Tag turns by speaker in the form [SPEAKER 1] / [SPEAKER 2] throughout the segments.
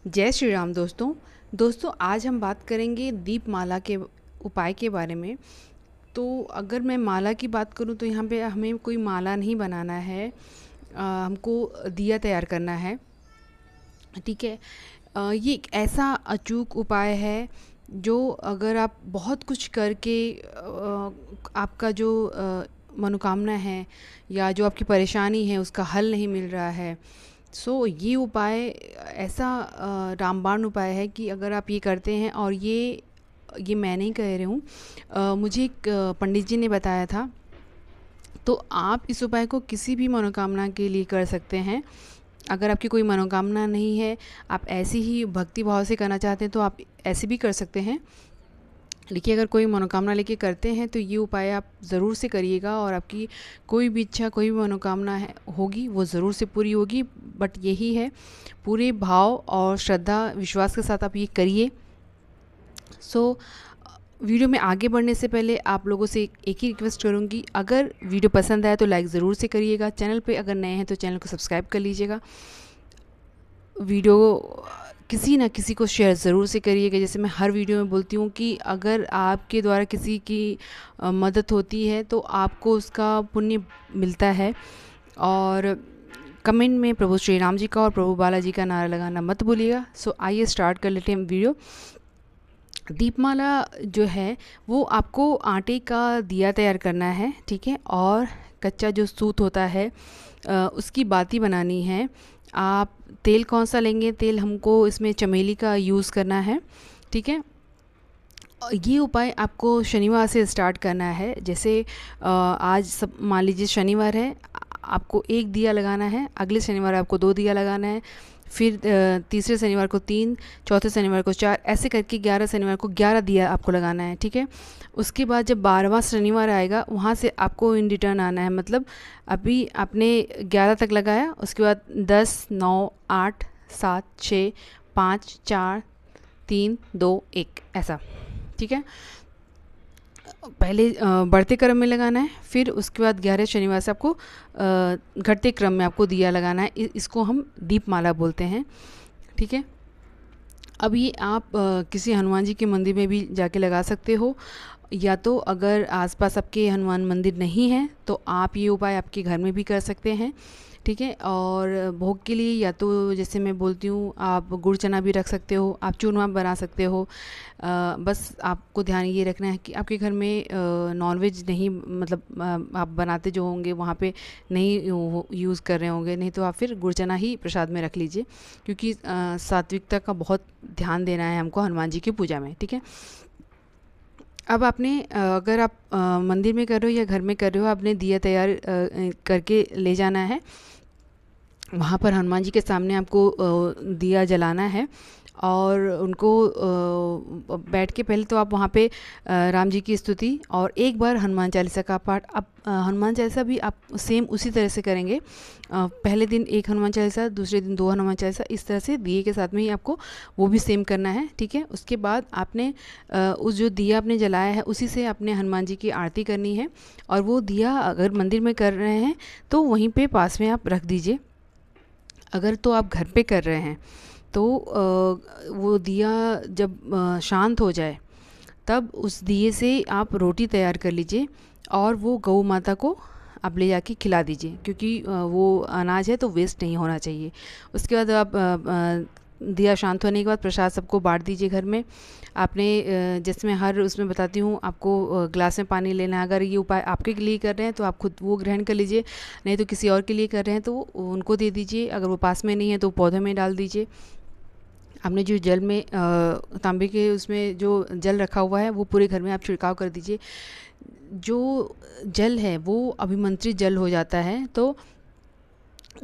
[SPEAKER 1] जय श्री राम दोस्तों आज हम बात करेंगे दीपमाला के उपाय के बारे में। तो अगर मैं माला की बात करूं तो यहाँ पे हमें कोई माला नहीं बनाना है, हमको दिया तैयार करना है। ठीक है। ये एक ऐसा अचूक उपाय है जो अगर आप बहुत कुछ करके आपका जो मनोकामना है या जो आपकी परेशानी है उसका हल नहीं मिल रहा है, ये उपाय ऐसा रामबाण उपाय है कि अगर आप ये करते हैं, और ये मैं नहीं कह रही हूँ, मुझे एक पंडित जी ने बताया था। तो आप इस उपाय को किसी भी मनोकामना के लिए कर सकते हैं। अगर आपकी कोई मनोकामना नहीं है, आप ऐसे ही भक्ति भाव से करना चाहते हैं तो आप ऐसे भी कर सकते हैं। लेकिन अगर कोई मनोकामना लेके करते हैं तो ये उपाय आप ज़रूर से करिएगा, और आपकी कोई भी इच्छा, कोई भी मनोकामना है होगी वो ज़रूर से पूरी होगी। बट यही है, पूरे भाव और श्रद्धा विश्वास के साथ आप ये करिए। वीडियो में आगे बढ़ने से पहले आप लोगों से एक ही रिक्वेस्ट करूँगी, अगर वीडियो पसंद आए तो लाइक ज़रूर से करिएगा। चैनल पे अगर नए हैं तो चैनल को सब्सक्राइब कर लीजिएगा। वीडियो किसी ना किसी को शेयर ज़रूर से करिएगा। जैसे मैं हर वीडियो में बोलती हूँ कि अगर आपके द्वारा किसी की मदद होती है तो आपको उसका पुण्य मिलता है। और कमेंट में प्रभु श्री राम जी का और प्रभु बालाजी का नारा लगाना मत भूलिएगा। आइए स्टार्ट कर लेते हैं वीडियो। दीपमाला जो है वो आपको आटे का दिया तैयार करना है, ठीक है। और कच्चा जो सूत होता है उसकी बाती बनानी है। आप तेल कौन सा लेंगे? तेल हमको इसमें चमेली का यूज़ करना है, ठीक है। ये उपाय आपको शनिवार से स्टार्ट करना है। जैसे आज सब मान लीजिए शनिवार है, आपको एक दिया लगाना है, अगले शनिवार आपको 2 दिया लगाना है, फिर तीसरे शनिवार को 3, चौथे शनिवार को 4, ऐसे करके 11 शनिवार को 11 दिया आपको लगाना है, ठीक है। उसके बाद जब 12वां शनिवार आएगा वहाँ से आपको इन रिटर्न आना है। मतलब अभी आपने 11 तक लगाया, उसके बाद 10, 9, 8, 7, 6, 5, 4, 3, 2, 1 ऐसा, ठीक है। पहले बढ़ते क्रम में लगाना है, फिर उसके बाद 11 शनिवार से आपको घटते क्रम में आपको दिया लगाना है। इसको हम दीपमाला बोलते हैं, ठीक है। अब ये आप किसी हनुमान जी के मंदिर में भी जाके लगा सकते हो, या तो अगर आसपास आपके हनुमान मंदिर नहीं है तो आप ये उपाय आपके घर में भी कर सकते हैं, ठीक है। और भोग के लिए या तो जैसे मैं बोलती हूँ आप गुड़ चना भी रख सकते हो, आप चूरमा बना सकते हो। बस आपको ध्यान ये रखना है कि आपके घर में नॉनवेज नहीं, मतलब आप बनाते जो होंगे वहाँ पे नहीं यूज़ कर रहे होंगे, नहीं तो आप फिर गुड़ चना ही प्रसाद में रख लीजिए, क्योंकि सात्विकता का बहुत ध्यान देना है हमको हनुमान जी की पूजा में, ठीक है। अब आपने अगर आप मंदिर में कर रहे हो या घर में कर रहे हो, आपने दिया तैयार करके ले जाना है। वहाँ पर हनुमान जी के सामने आपको दिया जलाना है, और उनको बैठ के पहले तो आप वहाँ पे राम जी की स्तुति और एक बार हनुमान चालीसा का पाठ। अब हनुमान चालीसा भी आप सेम उसी तरह से करेंगे। पहले दिन एक हनुमान चालीसा, दूसरे दिन 2 हनुमान चालीसा, इस तरह से दिए के साथ में ही आपको वो भी सेम करना है, ठीक है। उसके बाद आपने उस जो दिया आपने जलाया है उसी से आपने हनुमान जी की आरती करनी है। और वो दिया अगर मंदिर में कर रहे हैं तो वहीं पे पास में आप रख दीजिए। अगर तो आप घर पे कर रहे हैं तो वो दिया जब शांत हो जाए तब उस दिए से आप रोटी तैयार कर लीजिए, और वो गौ माता को आप ले जाके खिला दीजिए, क्योंकि वो अनाज है तो वेस्ट नहीं होना चाहिए। उसके बाद आप दिया शांत होने के बाद प्रसाद सबको बांट दीजिए घर में। आपने जैसे मैं हर उसमें बताती हूँ आपको ग्लास में पानी लेना है। अगर ये उपाय आपके लिए कर रहे हैं तो आप खुद वो ग्रहण कर लीजिए, नहीं तो किसी और के लिए कर रहे हैं तो उनको दे दीजिए। अगर वो पास में नहीं है तो पौधे में डाल दीजिए। आपने जो जल में तांबे के उसमें जो जल रखा हुआ है वो पूरे घर में आप छिड़काव कर दीजिए। जो जल है वो अभिमंत्रित जल हो जाता है, तो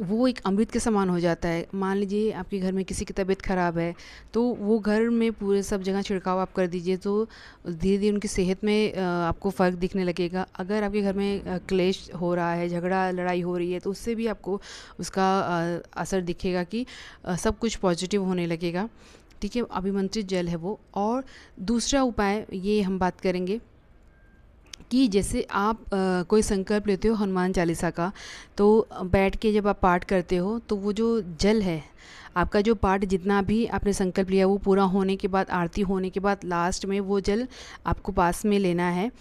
[SPEAKER 1] वो एक अमृत के समान हो जाता है। मान लीजिए आपके घर में किसी की तबीयत ख़राब है तो वो घर में पूरे सब जगह छिड़काव आप कर दीजिए, तो धीरे धीरे उनकी सेहत में आपको फ़र्क दिखने लगेगा। अगर आपके घर में क्लेश हो रहा है, झगड़ा लड़ाई हो रही है, तो उससे भी आपको उसका असर दिखेगा कि सब कुछ पॉजिटिव होने लगेगा, ठीक है। अभिमंत्रित जल है वो। और दूसरा उपाय ये हम बात करेंगे कि जैसे आप कोई संकल्प लेते हो हनुमान चालीसा का, तो बैठ के जब आप पाठ करते हो तो वो जो जल है, आपका जो पाठ जितना भी आपने संकल्प लिया वो पूरा होने के बाद, आरती होने के बाद लास्ट में वो जल आपको पास में लेना है।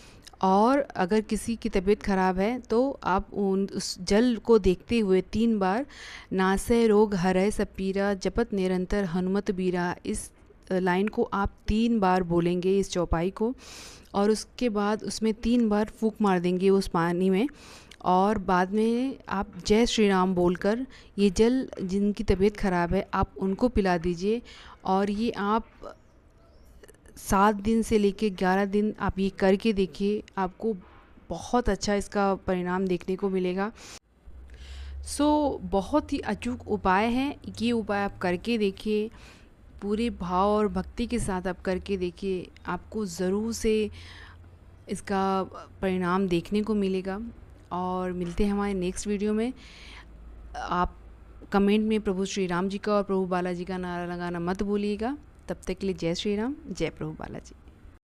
[SPEAKER 1] और अगर किसी की तबीयत ख़राब है तो आप उस जल को देखते हुए 3 बार नासै रोग हरै सब पीरा जपत निरंतर हनुमत बीरा, इस लाइन को आप 3 बार बोलेंगे इस चौपाई को, और उसके बाद उसमें 3 बार फूंक मार देंगे उस पानी में, और बाद में आप जय श्री राम बोलकर ये जल जिनकी तबीयत ख़राब है आप उनको पिला दीजिए। और ये आप 7 दिन से लेके 11 दिन आप ये करके देखिए, आपको बहुत अच्छा इसका परिणाम देखने को मिलेगा। बहुत ही अचूक उपाय है, ये उपाय आप करके देखिए, पूरे भाव और भक्ति के साथ आप करके देखिए, आपको ज़रूर से इसका परिणाम देखने को मिलेगा। और मिलते हैं हमारे नेक्स्ट वीडियो में। आप कमेंट में प्रभु श्री राम जी का और प्रभु बालाजी का नारा लगाना मत भूलिएगा। तब तक के लिए जय श्री राम, जय प्रभु बालाजी।